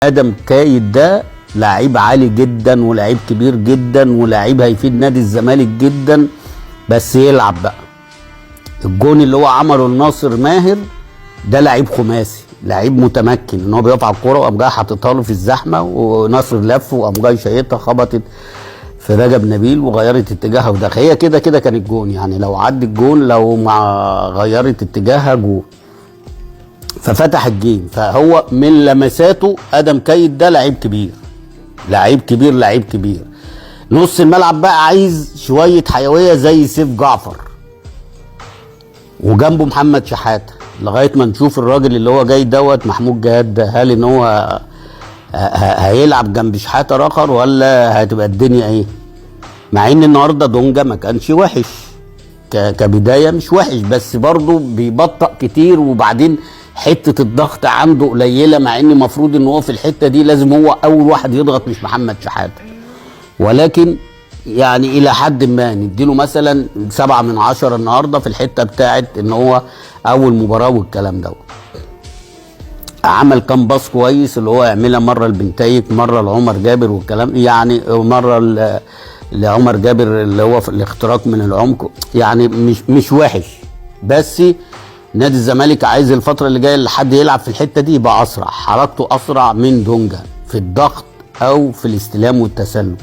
ادم كايد ده لعيب عالي جدا ولعيب كبير جدا ولعيب هيفيد نادي الزمالك جدا، بس يلعب بقى. الجون اللي هو عمله لناصر ماهر ده لعيب خماسي، لعيب متمكن ان هو بيقف على الكوره وقام جاي حاططها له في الزحمه، وناصر لف وقام جاي شايطها خبطت في رجب نبيل وغيرت اتجاهها ودخل. هي كده كده كان الجون، يعني لو عدى الجون لو ما غيرت اتجاهها جون، ففتح الجيم. فهو من لمساته ادم كايد ده لعيب كبير، لعيب كبير، لعيب كبير. نص الملعب بقى عايز شويه حيويه زي سيف جعفر، وجنبه محمد شحاته لغايه ما نشوف الراجل اللي هو جاي دوت محمود جهاد ده، هل ان هو هيلعب جنب شحاته رخر ولا هتبقى الدنيا ايه؟ مع ان النهارده دونجا ما كانش وحش كبدايه، مش وحش، بس برضه بيبطأ كتير، وبعدين حته الضغط عنده قليله، مع ان المفروض ان هو في الحته دي لازم هو اول واحد يضغط مش محمد شحاته. ولكن يعني الى حد ما نديله مثلا 7 من 10 النهارده في الحته بتاعت ان هو اول مباراه والكلام دوت. عمل كام باص كويس اللي هو يعملها مره لبنتايك، مره لعمر جابر والكلام، يعني مره لعمر جابر اللي هو في الاختراق من العمق، يعني مش وحش. بس نادي الزمالك عايز الفتره اللي جايه لحد يلعب في الحته دي يبقى اسرع، حركته اسرع من دونجا في الضغط او في الاستلام والتسلل.